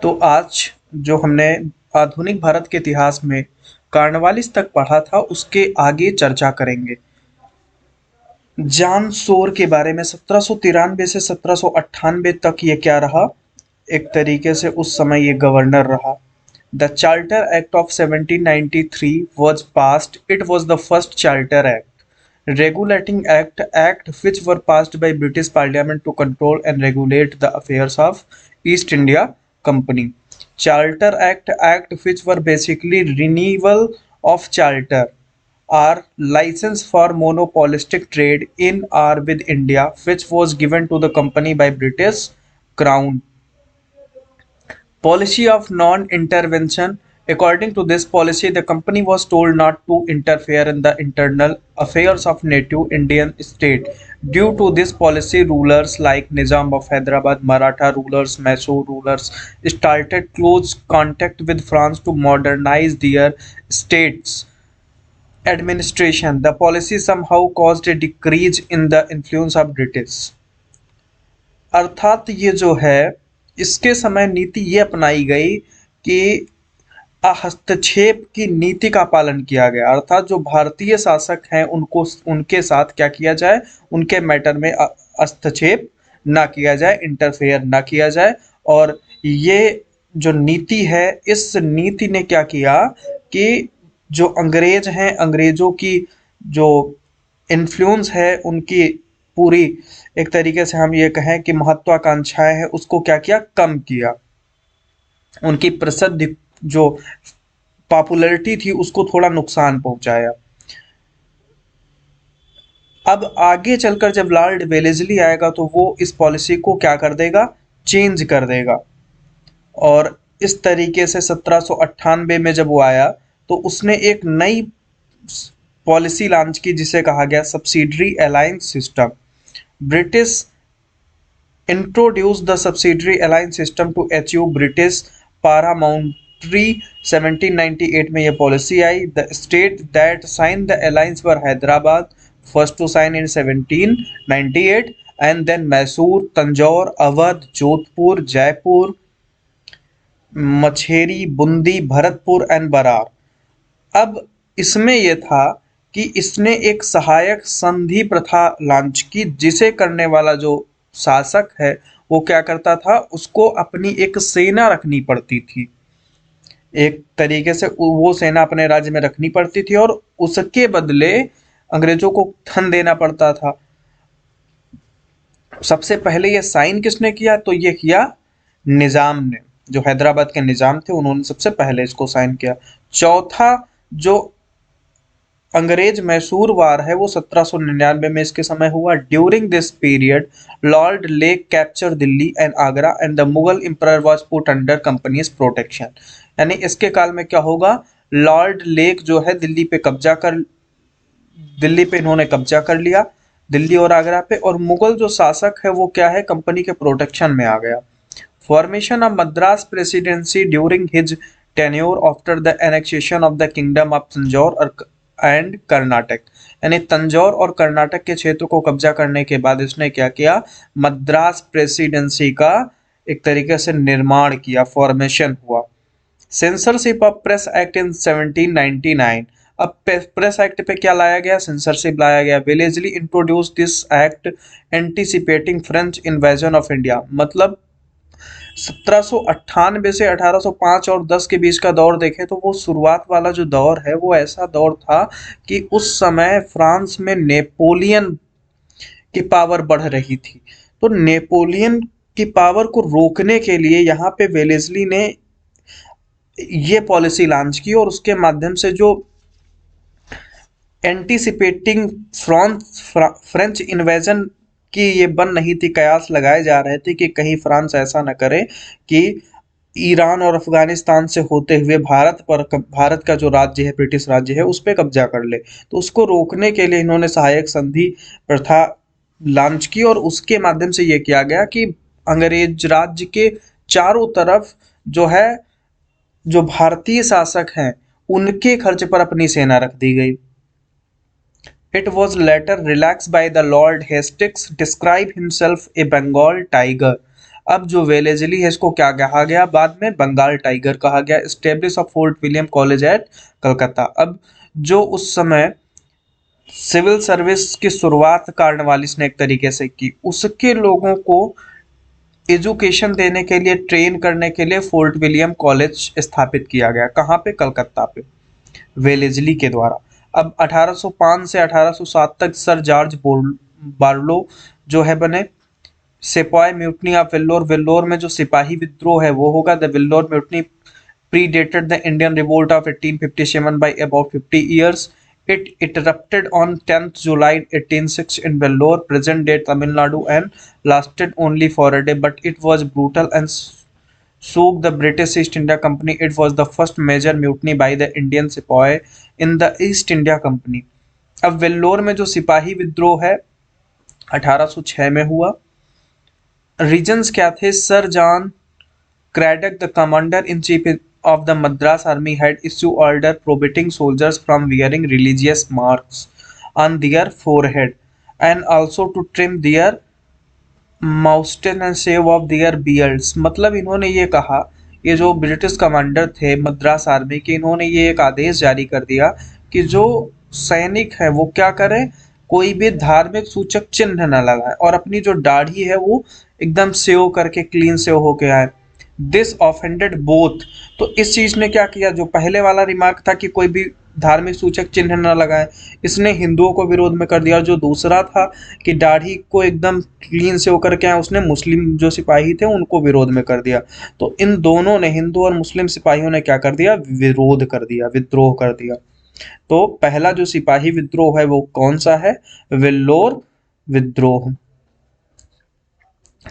तो आज जो हमने आधुनिक भारत के इतिहास में कार्नवालिस तक पढ़ा था उसके आगे चर्चा करेंगे। जॉन सोर के बारे में 1793 से 1798 तक ये क्या रहा, एक तरीके से उस समय ये गवर्नर रहा। The charter act of 1793 was passed. It was the first charter act regulating act which were passed by British Parliament to control and regulate the affairs of East India Company. Charter act which were basically renewal of charter are license for monopolistic trade in or with India, which was given to the company by British Crown. Policy of non-intervention. According to this policy, the company was told not to interfere in the internal affairs of native Indian state. Due to this policy, rulers like Nizam of Hyderabad, Maratha rulers, Mysore rulers started close contact with France to modernize their states administration. The policy somehow caused a decrease in the influence of British. अर्थात ये जो है इसके समय नीति ये अपनाई गई कि हस्तक्षेप की नीति का पालन किया गया, अर्थात जो भारतीय शासक हैं उनको उनके साथ क्या किया जाए, उनके मैटर में हस्तक्षेप ना किया जाए, इंटरफेयर ना किया जाए। और ये जो नीति है, इस नीति ने क्या किया कि जो अंग्रेज हैं, अंग्रेजों की जो इन्फ्लुएंस है, उनकी पूरी एक तरीके से हम ये कहें कि महत्वाकांक्षाएं हैं, उसको क्या किया, कम किया। उनकी प्रसिद्धि जो पॉपुलैरिटी थी उसको थोड़ा नुकसान पहुंचाया। अब आगे चलकर जब लॉर्ड वेलेस्ली आएगा तो वो इस पॉलिसी को क्या कर देगा, चेंज कर देगा। और इस तरीके से 1798 में जब वो आया तो उसने एक नई पॉलिसी लॉन्च की जिसे कहा गया subsidiary alliance system. British introduced the subsidiary alliance system to achieve British paramountry। 1798 में ये policy I. The state that signed the alliance were Hyderabad, first to sign in 1798, and then Mysore, Tanjore, Awadh, Jodhpur, Jaipur, Macheri, Bundi, Bharatpur and Berar. अब इसमें यह था कि इसने एक सहायक संधि प्रथा लॉन्च की, जिसे करने वाला जो शासक है वो क्या करता था, उसको अपनी एक सेना रखनी पड़ती थी, एक तरीके से वो सेना अपने राज्य में रखनी पड़ती थी और उसके बदले अंग्रेजों को धन देना पड़ता था। सबसे पहले ये साइन किसने किया, तो ये किया निजाम ने, जो हैदराबाद के निजाम थे उन्होंने सबसे पहले इसको साइन किया। चौथा जो अंग्रेज मैसूर वार है वो 1799 में इसके समय हुआ। During this period Lord lake capture Delhi and Agra and the Mughal emperor was put under companies protection. यानी इसके काल में क्या होगा, लॉर्ड लेक जो है दिल्ली पे इन्होंने कब्जा कर लिया, दिल्ली और आगरा पे, और मुगल जो शासक है वो क्या है, कंपनी के प्रोटेक्शन में आ गया। Formation of Madras presidency during his tenure after the annexation of the kingdom of Tanjore and Karnataka. यानी तंजौर और कर्नाटक के क्षेत्र को कब्जा करने के बाद इसने क्या किया, मद्रास प्रेसिडेंसी का एक तरीके से निर्माण किया, फॉर्मेशन हुआ। Censorship of press act in 1799। अब प्रेस एक्ट पे क्या लाया गया, सेंसरशिप लाया गया। Wellesley introduce this act एंटीसिपेटिंग French invasion of India. मतलब 1798 से 1805 और 10 के बीच का दौर देखें तो वो शुरुआत वाला जो दौर है वो ऐसा दौर था कि उस समय फ्रांस में नेपोलियन की पावर बढ़ रही थी। तो नेपोलियन की पावर को रोकने के लिए यहाँ पे वेलेस्ली ने ये पॉलिसी लॉन्च की और उसके माध्यम से जो एंटीसिपेटिंग फ्रेंच इन्वेजन कि ये बन नहीं थी, कयास लगाए जा रहे थे कि कहीं फ्रांस ऐसा न करे कि ईरान और अफगानिस्तान से होते हुए भारत का जो राज्य है, ब्रिटिश राज्य है, उस पर कब्जा कर ले। तो उसको रोकने के लिए इन्होंने सहायक संधि प्रथा लॉन्च की और उसके माध्यम से ये किया गया कि अंग्रेज राज्य के चारों तरफ जो है, जो भारतीय शासक हैं उनके खर्च पर अपनी सेना रख दी गई। It was later relaxed by the Lord Hastings describe himself a Bengal tiger। अब जो वेलेजली है इसको क्या कहा गया बाद में, बंगाल टाइगर कहा गया। Establish of fort William college eight Calcutta. अब जो उस समय सिविल सर्विस की शुरुआत कार्नवालिस ने एक तरीके से की, उसके लोगों को एजुकेशन देने के लिए, ट्रेन करने के लिए फोर्ट विलियम कॉलेज स्थापित किया गया। कहाँ पे? कलकत्ता पे, वेलेजली के द्वारा। अब 1805 से 1807 तक सर जॉर्ज बार्लो जो है बने। सिपाही म्यूटनी ऑफ वेल्लोर, वेल्लोर में जो सिपाही विद्रोह है वो होगा। The Vellore mutiny predated the Indian Revolt of 1857 by about 50 years. It erupted on 10th July 1806 in Vellore, present-day Tamil Nadu, and lasted only for a day, but it was brutal and shook the British East India Company. It was the first major mutiny by the Indian Sepoy in the East India Company. अब वेल्लोर में जो सिपाही विद्रोह है 1806 में हुआ। Regions क्या थे? Sir John Craddock, the commander-in-chief of the Madras Army, had issued order prohibiting soldiers from wearing religious marks on their forehead and also to trim their moustache and shave off their beards। मतलब इन्होंने ये कहा, ये जो British commander थे Madras army के, इन्होंने ये एक आदेश जारी कर दिया कि जो सैनिक है वो क्या करें, कोई भी धार्मिक सूचक चिन्ह न लगाए और अपनी जो दाढ़ी है वो एकदम सेव करके क्लीन सेव होके आए। This offended both. तो इस चीज ने क्या किया, जो पहले वाला रिमार्क था कि कोई भी धार्मिक सूचक चिन्ह न लगाए, इसने हिंदुओं को विरोध में कर दिया। और जो दूसरा था कि दाढ़ी को एकदम क्लीन से होकर के आए, उसने मुस्लिम जो सिपाही थे उनको विरोध में कर दिया। तो इन दोनों ने, हिंदू और मुस्लिम सिपाहियों ने क्या कर दिया, विरोध कर दिया, विद्रोह कर दिया। तो पहला जो सिपाही विद्रोह है वो कौन सा है? वेल्लोर विद्रोह।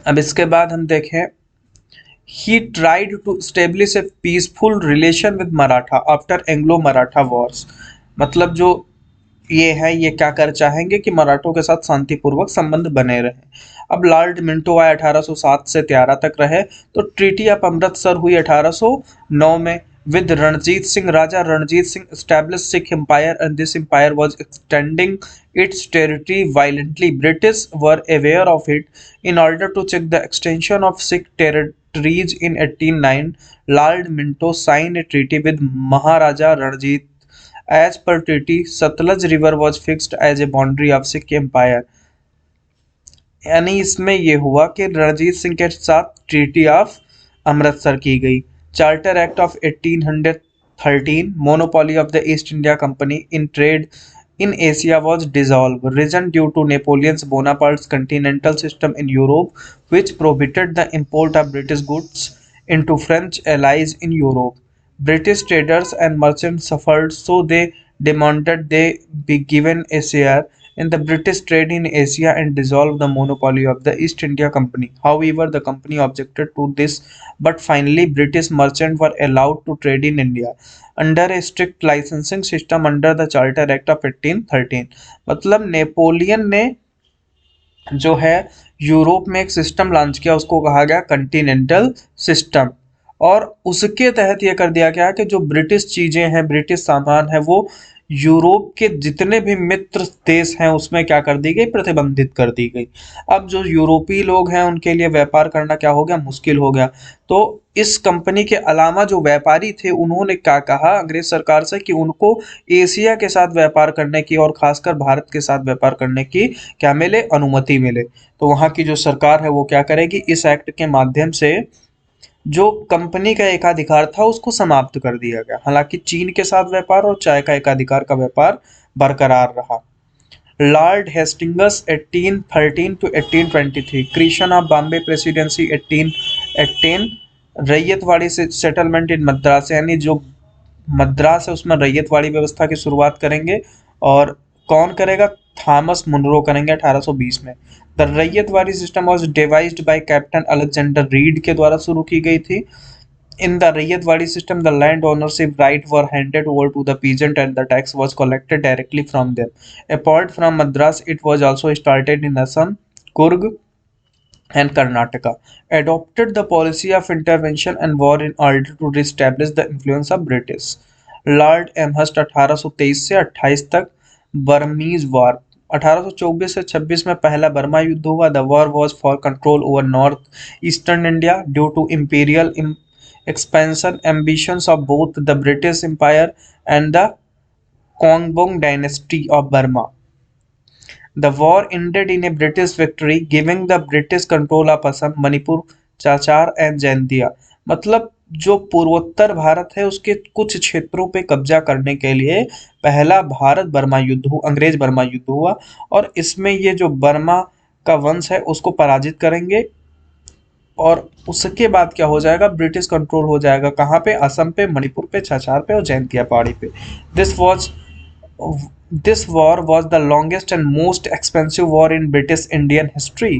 अब इसके बाद हम देखें, he tried to establish a peaceful relation with Maratha after Anglo-Maratha wars। मतलब जो ये है, ये क्या कर चाहेंगे कि मराठों के साथ शांतिपूर्वक संबंध बने रहे। अब लॉर्ड मिंटो आए 1807 से 13 तक रहे। तो ट्रीटी ऑफ अमृतसर हुई 1809 में with Ranjit Singh. Raja Ranjit Singh established Sikh empire and this empire was extending its territory violently. British were aware of it. In order to check the extension of Sikh territories in 1809, Lord Minto signed a treaty with Maharaja Ranjit। As per treaty, Satluj River was fixed as a boundary of Sikh Empire। यानी इसमें ये हुआ कि रणजीत सिंह के साथ treaty of Amritsar की गई। Charter act of 1813, monopoly of the east India company in trade in Asia was dissolved, risen due to Napoleon Bonaparte's continental system in Europe, which prohibited the import of British goods into French allies in Europe. British traders and merchants suffered, so they demanded they be given a share in the British trade in Asia and dissolve the monopoly of the East India Company. However, the company objected to this, but finally British merchants were allowed to trade in India under a strict licensing system under the Charter Act of 1813। मतलब Napoleon ने जो है Europe में एक system launch किया, उसको कहा गया कंटिनेंटल सिस्टम। और उसके तहत यह कर दिया गया कि जो ब्रिटिश चीजें हैं, ब्रिटिश सामान है, वो यूरोप के जितने भी मित्र देश हैं उसमें क्या कर दी गई, प्रतिबंधित कर दी गई। अब जो यूरोपीय लोग हैं उनके लिए व्यापार करना क्या हो गया, मुश्किल हो गया। तो इस कंपनी के अलावा जो व्यापारी थे उन्होंने क्या कहा अंग्रेज सरकार से कि उनको एशिया के साथ व्यापार करने की और खासकर भारत के साथ व्यापार करने की क्या मिले, अनुमति मिले। तो वहाँ की जो सरकार है वो क्या करेगी, इस एक्ट के माध्यम से जो कंपनी का एकाधिकार था उसको समाप्त कर दिया गया। हालांकि चीन के साथ व्यापार और चाय का एकाधिकार का व्यापार बरकरार रहा। Lord Hastings 1813 to 1823, creation of Bombay presidency 1818, ryotwari से सेटलमेंट इन मद्रास, यानी जो मद्रास है उसमें रैयतवाड़ी व्यवस्था की शुरुआत करेंगे। और कौन करेगा, थॉमस मुनरो करेंगे 1820 में। The ryotwari system was devised by Captain Alexander Read के द्वारा शुरू की गई थी। In the Rayatwadi system, the land ownership rights were handed over to the peasant and the tax was collected directly from them. Apart from Madras, it was also started in Assam, Kurg, and Karnataka. Adopted the policy of intervention and war in order to re-establish the influence of British. Lord Amherst 1823 से 28 तक, Burmese वार 1824 से 26 में पहला Burma युद्ध हुआ। The war was for control over north eastern India due to imperial expansion ambitions of both the British Empire and the Kongbong dynasty of Burma. The war ended in a British victory, giving the British control of Assam, Manipur, चाचार and Jaintia. मतलब जो पूर्वोत्तर भारत है उसके कुछ क्षेत्रों पे कब्जा करने के लिए पहला भारत बर्मा युद्ध हुआ, अंग्रेज बर्मा युद्ध हुआ। और इसमें ये जो बर्मा का वंश है उसको पराजित करेंगे और उसके बाद क्या हो जाएगा, ब्रिटिश कंट्रोल हो जाएगा कहाँ पे, असम पे, मणिपुर पे, छाछार पे और जैंतिया पहाड़ी पे। This was This war was the longest and most expensive war in British Indian history.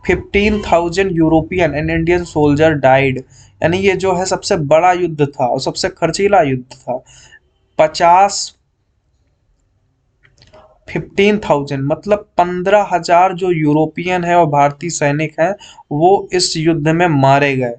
15,000 European and Indian soldier died. यानी ये जो है सबसे बड़ा युद्ध था और सबसे खर्चीला युद्ध था। 50 15,000 मतलब 15,000 जो यूरोपियन है और भारतीय सैनिक हैं वो इस युद्ध में मारे गए।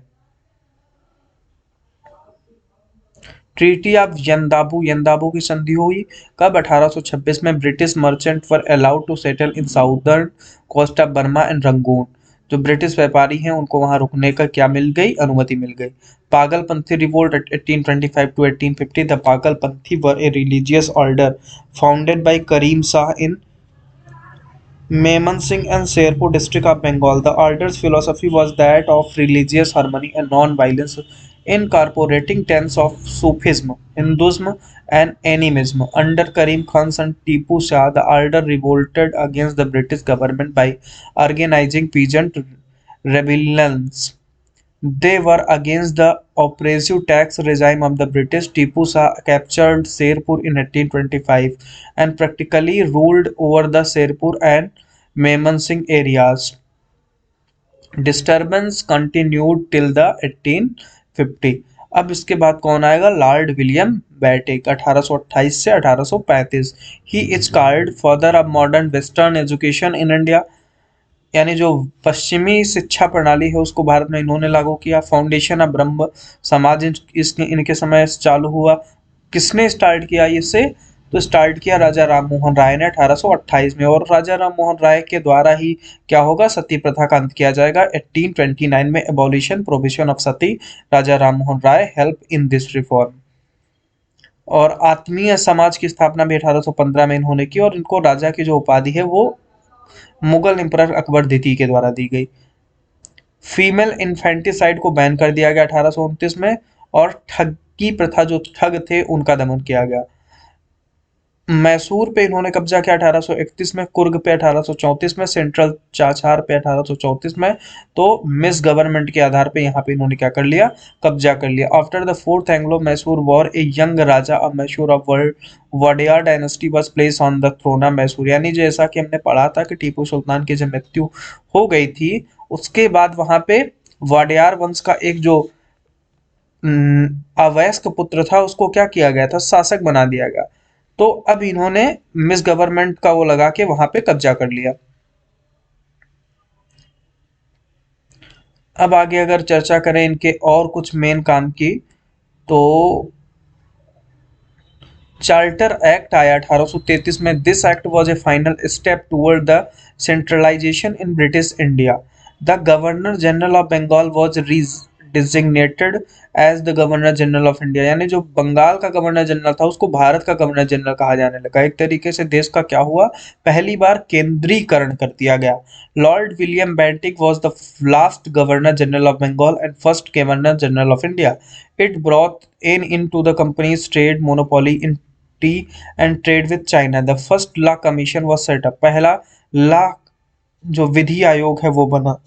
ट्रीटी ऑफ यंदाबू, यंदाबू की संधि हुई कब, 1826 में। British merchant were allowed to settle in southern coast of Burma and Rangoon. जो ब्रिटिश व्यापारी हैं उनको वहां रुकने का क्या मिल गई, अनुमति मिल गई। Pagalpanthi revolt 1825 to 1850। The Pagalpanthi were a religious order founded by Karim Shah in Mymensingh and Sherpur district of Bengal. The order's philosophy was that of religious harmony and non-violence, incorporating tenets of Sufism, Hinduism, and animism. Under Karim Khan's son Tipu Shah, the order revolted against the British government by organizing peasant rebellions. They were against the oppressive tax regime of the British. Tipu Shah captured Sherpur in 1825 and practically ruled over the Sherpur and Mymensingh areas. Disturbance continued till the 1850। अब इसके बाद कौन आएगा, Lord William बेटिक 1828 से 1835। He is called father of modern western education in India. यानी जो पश्चिमी शिक्षा प्रणाली है उसको भारत में इन्होंने लागू किया। फाउंडेशन ऑफ ब्रह्म समाज इसके इनके समय चालू हुआ। किसने स्टार्ट किया इसे, तो स्टार्ट किया राजा राम मोहन राय ने 1828 में। और राजा राम मोहन राय के द्वारा ही क्या होगा, सती प्रथा का अंत किया जाएगा 1829 में। Abolition provision of sati, Raja Ram Mohan Roy help in this reform. और आत्मीय समाज की स्थापना भी 1815 में इन्होंने की और इनको राजा की जो उपाधि है वो मुगल एम्परर अकबर द्वितीय के द्वारा दी गई। फीमेल इन्फेंटिसाइड को बैन कर दिया गया 1829 में। और ठगी प्रथा, जो ठग थे उनका दमन किया गया। मैसूर पे इन्होंने कब्जा किया 1831 में, कुर्ग पे 1834 में, सेंट्रल चाछार पे 1834 में। तो मिस गवर्नमेंट के आधार पे यहाँ पे इन्होंने क्या कर लिया, कब्जा कर लिया। After the fourth Anglo Mysore war a young raja of Mysore of Wadiyar dynasty was place on the throne of Mysore. यानी जैसा कि हमने पढ़ा था कि टीपू सुल्तान की जब मृत्यु हो गई थी उसके बाद वहां पे वाडियार वंश का एक जो अवयस्क पुत्र था उसको क्या किया गया था, शासक बना दिया गया। तो अब इन्होंने मिस गवर्नमेंट का वो लगा के वहां पे कब्जा कर लिया। अब आगे अगर चर्चा करें इनके और कुछ मेन काम की, तो चार्टर एक्ट आया 1833 में। This act was a final step toward the centralisation in British India. The governor general of Bengal was designated as the governor general of India. यानी जो बंगाल का गवर्नर जनरल था उसको भारत का गवर्नर जनरल कहा जाने लगा। एक तरीके से देश का क्या हुआ, पहली बार केंद्रीकरण कर दिया गया। Lord William Bentinck was the last governor general of Bengal and first governor general of India. It brought in into the company's trade monopoly in tea and trade with China. The first law commission was set up. पहला law जो विधि आयोग है वो बना।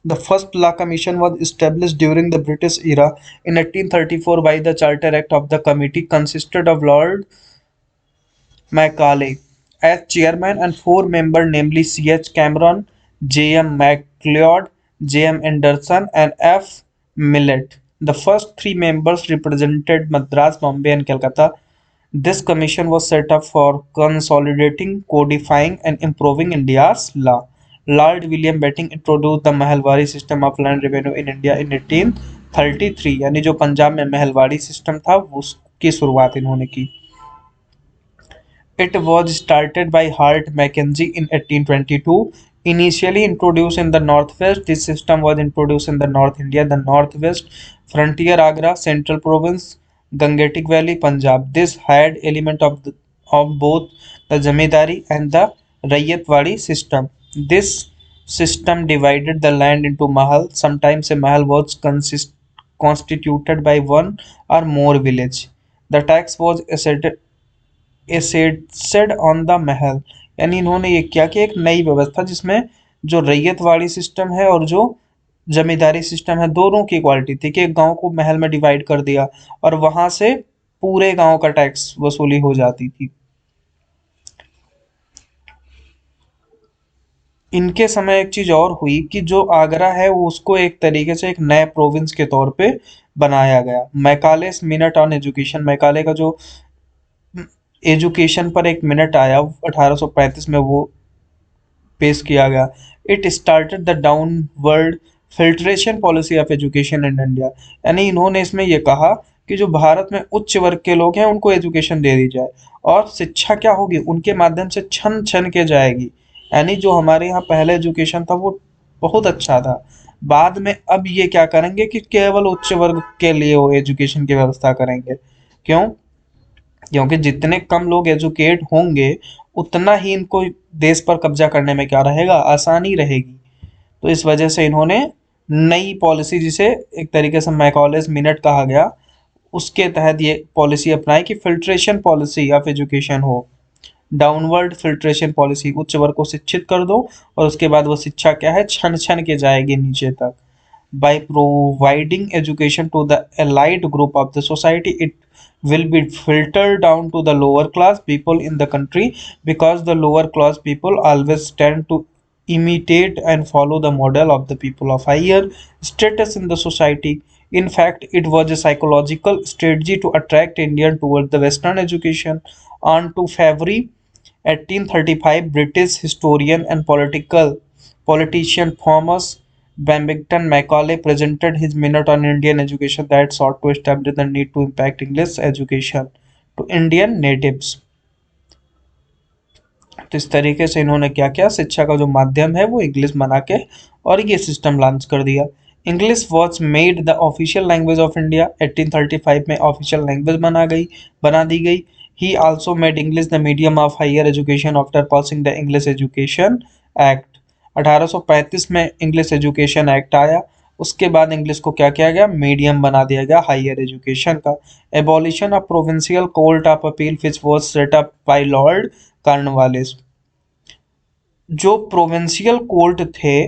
The first law commission was established during the British era in 1834 by the Charter Act of the committee consisted of Lord Macaulay as chairman and four members, namely C.H. Cameron, J.M. MacLeod, J.M. Anderson, and F. Millett. The first three members represented Madras, Bombay, and Calcutta. This commission was set up for consolidating, codifying, and improving India's law. Lord William Bentinck introduced the Mahalwari system of land revenue in India in 1833। यानी जो पंजाब में Mahalwari system था उसकी शुरुआत इन्होंने की। It was started by Hart Mackenzie in 1822. Initially introduced in the Northwest, this system was introduced in the North India, the Northwest Frontier, Agra, Central Province, Gangetic Valley, Punjab. This had element of both the Zamindari and the Raiyatwadi system. This system divided the land into mahal. Sometimes a mahal was constituted by one or more village. The tax was assessed on the महल, यानी इन्होंने ये किया कि एक नई व्यवस्था जिसमें जो रैयतवाड़ी सिस्टम है और जो जमींदारी सिस्टम है दोनों की इक्वालिटी थी, कि एक गांव को महल में डिवाइड कर दिया और वहां से पूरे गांव का टैक्स वसूली हो जाती थी। इनके समय एक चीज और हुई कि जो आगरा है वो उसको एक तरीके से एक नए प्रोविंस के तौर पे बनाया गया। मैकालेस मिनट ऑन एजुकेशन, मैकाले का जो एजुकेशन पर एक मिनट आया 1835 में, वो पेश किया गया। It started the downward filtration policy of education in India, यानी इन्होंने इसमें यह कहा कि जो भारत में उच्च वर्ग के लोग हैं उनको एजुकेशन दे दी जाए और शिक्षा क्या होगी उनके माध्यम से छन छन के जाएगी। यानी जो हमारे यहाँ पहले एजुकेशन था वो बहुत अच्छा था, बाद में अब ये क्या करेंगे कि केवल उच्च वर्ग के लिए वो एजुकेशन की व्यवस्था करेंगे। क्यों? क्योंकि जितने कम लोग एजुकेट होंगे उतना ही इनको देश पर कब्जा करने में क्या रहेगा, आसानी रहेगी। तो इस वजह से इन्होंने नई पॉलिसी, जिसे एक तरीके से मैकॉलेस मिनट कहा गया, उसके तहत ये पॉलिसी अपनाई कि फिल्ट्रेशन पॉलिसी ऑफ एजुकेशन हो। डाउनवर्ड फिल्ट्रेशन पॉलिसी, उच्च वर्ग को शिक्षित कर दो और उसके बाद वो शिक्षा क्या है, छन छन के जाएगी नीचे तक। By providing education to the elite group of the society, it will be filtered down to the lower class people in the country, because the lower class people always tend to imitate and follow the model of the people of higher status in the society. In fact, it was a psychological strategy to attract Indian toward the Western education. On to February 1835, British historian and politician Thomas Babington Macaulay presented his minute on Indian education that sought to establish the need to impact English education to Indian natives. तो इस तरीके से इन्होंने क्या किया, शिक्षा का जो माध्यम है वो इंग्लिश बना के और ये सिस्टम लॉन्च कर दिया। English was made the official language of India, 1835 में ऑफिशियल लैंग्वेज बना दी गई। He also made English the medium of higher education after passing the English education act. 1835 में इंग्लिश एजुकेशन एक्ट आया, उसके बाद इंग्लिश को क्या किया गया, मीडियम बना दिया गया हायर एजुकेशन का। Abolition of provincial court of appeal which was set up by Lord Cornwallis. जो प्रोविंशियल कोर्ट थे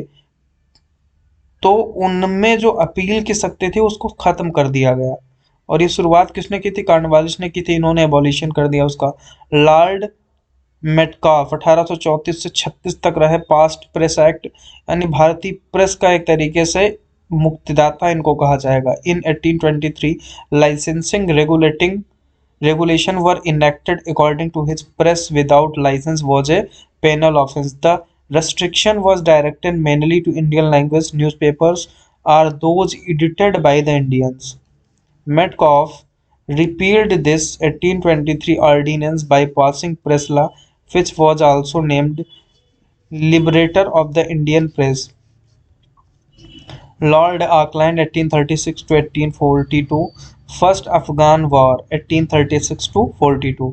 तो उनमें जो अपील की शक्ति थी उसको खत्म कर दिया गया, और ये शुरुआत किसने की थी, कॉर्नवालिस ने की थी। इन्होंने एबॉलिशन कर दिया उसका। लॉर्ड मेटकाफ 1834 से 36 तक रहे। पास्ट प्रेस एक्ट, यानी भारतीय प्रेस का एक तरीके से मुक्तिदाता इनको कहा जाएगा। इन 1823 licensing regulation were enacted according to his press without license was a penal offense. The restriction was directed mainly to Indian language newspapers or those edited by the Indians. Metcalfe repealed this 1823 ordinance by passing press law, which was also named Liberator of the Indian Press. Lord Auckland 1836 to 1842, First Afghan War 1836 to 42.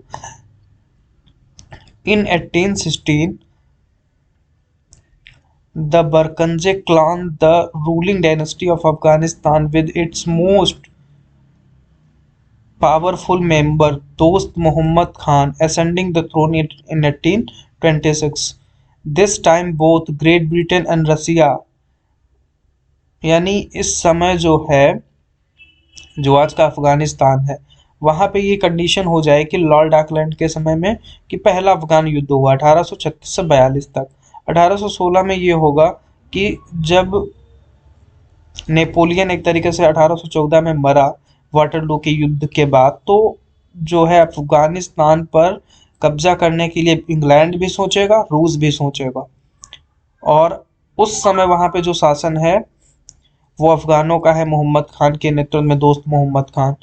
In 1816, the Barkhanjay clan, the ruling dynasty of Afghanistan with its most powerful member Dost Muhammad Khan, ascending the throne in 1826. This time both Great Britain and Russia, यानी इस समय जो है, जो आज का अफगानिस्तान है, वहां पे ये कंडीशन हो जाए कि लॉर्ड ऑकलैंड के समय में कि पहला अफगान युद्ध हुआ 1836 से 42 तक। 1816 में ये होगा कि जब नेपोलियन एक तरीके से 1814 में मरा वाटरलू के युद्ध के बाद, तो जो है अफगानिस्तान पर कब्जा करने के लिए इंग्लैंड भी सोचेगा, रूस भी सोचेगा, और उस समय वहां पे जो शासन है वो अफगानों का है, मोहम्मद खान के नेतृत्व में दोस्त मोहम्मद खान।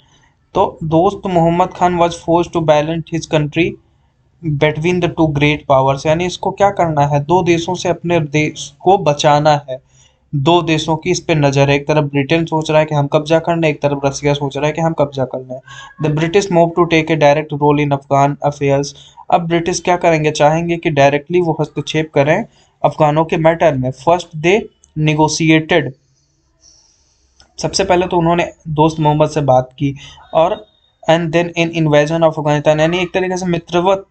तो Dost Mohammad Khan was forced to balance his country between the two great powers, यानी इसको क्या करना है, दो देशों से अपने देश को बचाना है। दो देशों की इस पे नजर है, एक तरफ ब्रिटेन सोच रहा है कि हम कब्जा करना है, एक तरफ रसिया सोच रहा है कि हम कब्जा करना है। The British move to take a direct role in Afghan affairs. अब ब्रिटिश क्या करेंगे, चाहेंगे कि डायरेक्टली वो हस्तक्षेप करें अफगानों के मैटर में। फर्स्ट दे निगोशिएटेड, सबसे पहले तो उन्होंने दोस्त मोहम्मद से बात की, और and then in invasion of Afghanistan, यानी एक तरीके से मित्रवत,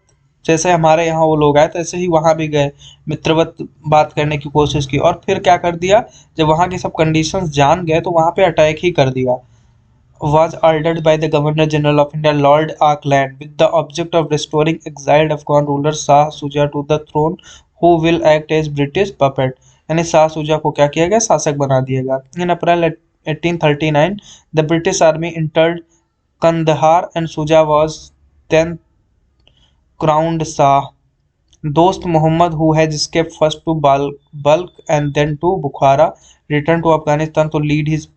जैसे हमारे यहाँ वो लोग आए तैसे ही वहाँ भी गए, मित्रवत बात करने की कोशिश की, और फिर क्या कर दिया, जब वहाँ की सब कंडीशंस जान गए तो वहाँ पे अटैक ही कर दिया। Was ordered by the Governor General of India Lord Auckland with the object of restoring exiled Afghan ruler Shah Shuja to the throne, who will act as British puppet। यानी शाह सुजा को क्या किया गया, शासक बना दिया गया। इन अप्रैल 1839 the British army entered Kandahar and Shuja was then crowned Shah। दोस्त Mohammad who has escaped first to Balkh and then to Bukhara returned to Afghanistan to lead his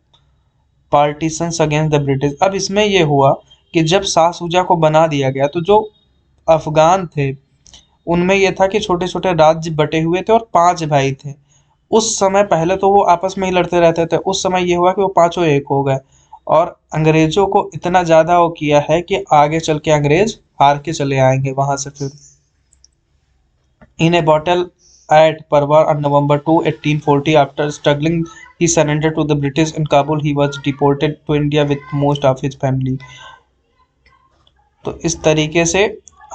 partitions against the British. अब इसमें ये हुआ कि जब शाह सूजा को बना दिया गया तो जो अफगान थे उनमें यह था कि छोटे छोटे राज्य बटे हुए थे और पांच भाई थे। उस समय पहले तो वो आपस में ही लड़ते रहते थे, उस समय ये हुआ कि वो पांचों एक हो गए, और अंग्रेजों को इतना ज्यादा वो किया है कि आगे चल के अंग्रेज हार के चले आएंगे वहां से। फिर in a battle at Parwa on November 2, 1840, after struggling, he surrendered to the British in Kabul. He was deported to India with most of his family। तो इस तरीके से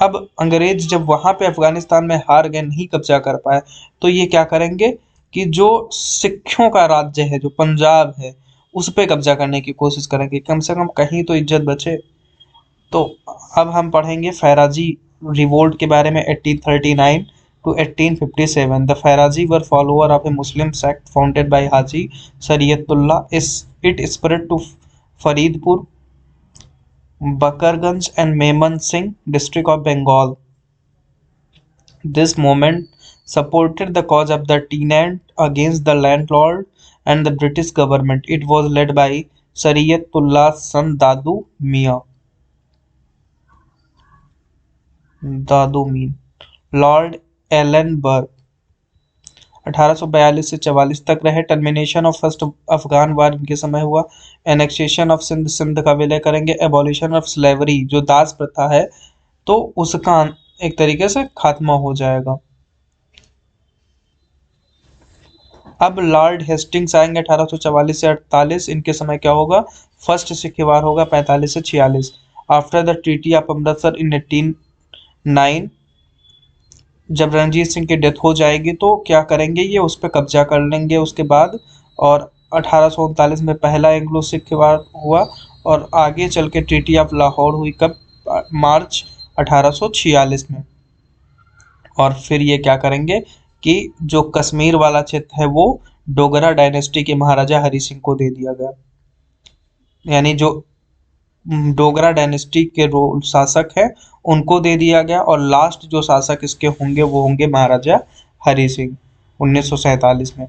अब अंग्रेज जब वहां पे अफगानिस्तान में हार गए, नहीं कब्जा कर पाए, तो ये क्या करेंगे कि जो सिखों का राज्य है, जो पंजाब है, उस पे कब्जा करने की कोशिश करेंगे, कम से कम कहीं तो इज्जत बचे। तो अब हम पढ़ेंगे फैराजी रिवोल्ट के बारे में। 1839 to 1857 the Faraji were follower of a Muslim sect founded by Haji Sariyatullah। It spread to Faridpur, Bakarganj and Memon Singh district of Bengal। This movement supported the cause of the tenant against the landlord and the British government। It was led by Sariyatullah's son Dadu Mian. Lord Ellenborough 1842 से 44 तक रहे। Termination of first Afghan war इनके समय हुआ। Annexation of Sindh, Sindh का विलय करेंगे। Abolition of slavery, जो दास प्रथा है, तो उसका एक तरीके से खात्मा हो जाएगा। अब लॉर्ड हेस्टिंग्स आएंगे 1844 से 48। इनके समय क्या होगा, फर्स्ट सिख वार होगा 45 से 46। After the treaty of Amritsar in 1809, जब रणजीत सिंह की डेथ हो जाएगी तो क्या करेंगे, ये उस पर कब्जा कर लेंगे उसके बाद। और 1839 में पहला एंग्लो सिख वार हुआ, और आगे चल के ट्रीटी ऑफ लाहौर हुई कब, मार्च 1846 में। और फिर ये क्या करेंगे कि जो कश्मीर वाला क्षेत्र है वो डोगरा डायनेस्टी के महाराजा हरि सिंह को दे दिया गया। यानी जो डोगरा डायनेस्टी के शासक है उनको दे दिया गया, और लास्ट जो शासक इसके होंगे वो होंगे महाराजा हरि सिंह 1947 में।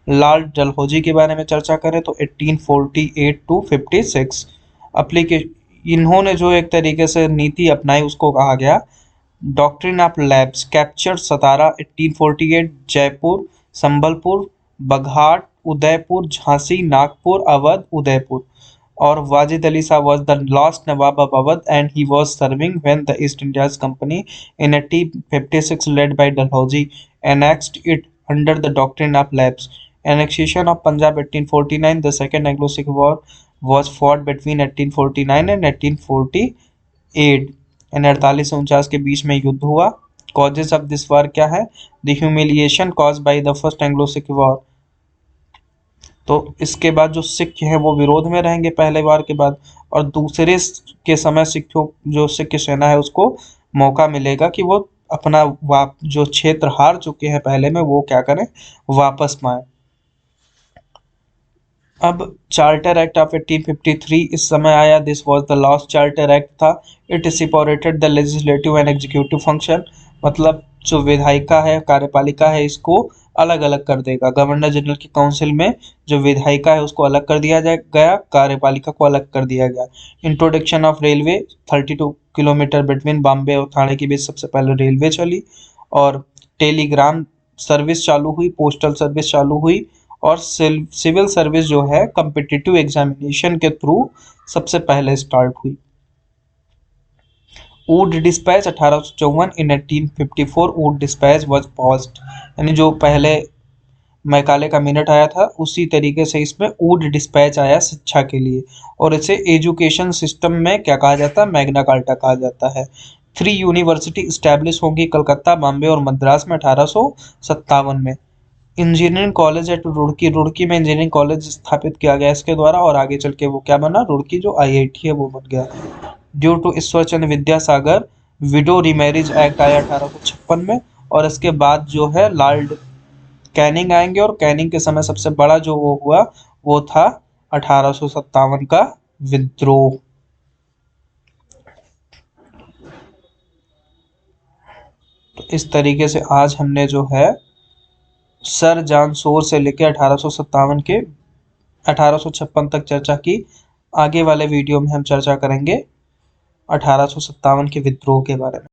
लाल डलहौजी के बारे में चर्चा करें तो 1848 टू 56 अप्लीके इन्होंने जो एक तरीके से नीति अपनाई उसको कहा गया डॉक्ट्रिन ऑफ लैब्स। कैप्चर सतारा 1848, जयपुर, संबलपुर, बघाट, उदयपुर, झांसी, नागपुर, अवध, उदयपुर। और Wajid Ali Shah was the last Nawab of Awadh and he was serving when the East India's Company in 1856 led by Dalhousie annexed it under the doctrine of lapse। Annexation of Punjab 1849, the second Anglo-Sikh war was fought between 1849 and 1848 यानी 48 से 49 के बीच में युद्ध हुआ। Causes of this वार क्या है, the humiliation cause by the first Anglo Sikh war. तो इसके बाद जो सिख हैं वो विरोध में रहेंगे पहले वार के बाद, और दूसरे के समय सिखों जो सिख सेना है उसको मौका मिलेगा कि वो अपना जो क्षेत्र हार चुके हैं पहले में वो क्या करें, वापस पाएं। अब चार्टर एक्ट ऑफ 1853 इस समय आया। This was the last charter act था। It separated the legislative and executive function, मतलब जो विधायिका है कार्यपालिका है इसको अलग अलग कर देगा। गवर्नर जनरल की काउंसिल में जो विधायिका है उसको अलग कर दिया गया, कार्यपालिका को अलग कर दिया गया। Introduction of railway, 32 kilometre between Bombay और ठाणे के बीच सबसे पहले रेलवे चली। और टेलीग्राम सर्विस चालू हुई, पोस्टल सर्विस चालू हुई, और सिविल सर्विस जो है कम्पिटिटिव एग्जामिनेशन के थ्रू सबसे पहले स्टार्ट हुई। Wood dispatch 1854, in 1854 Wood dispatch was passed, यानी जो पहले मैकाले का मिनट आया था उसी तरीके से इसमें वुड डिस्पैच आया शिक्षा के लिए। और इसे एजुकेशन सिस्टम में क्या कहा जाता है, मैग्ना कार्टा कहा जाता है। 3 यूनिवर्सिटी स्टैब्लिश होंगी, कलकत्ता, बॉम्बे और मद्रास में 1857 में। Engineering college eight Roorkee, Roorkee में इंजीनियरिंग कॉलेज स्थापित किया गया इसके द्वारा, और आगे चल के वो क्या बना, रुड़की जो आईआईटी है वो बन गया। Due to Ishwarchandra Vidyasagar widow remarriage act आया 1856 में। और इसके बाद जो है लॉर्ड कैनिंग आएंगे, और कैनिंग के समय सबसे बड़ा जो वो हुआ वो था 1857 का विद्रोह। तो इस तरीके से आज हमने जो है सर जॉन शोर से लेकर 1857 के 1856 तक चर्चा की। आगे वाले वीडियो में हम चर्चा करेंगे 1857 के विद्रोह के बारे में।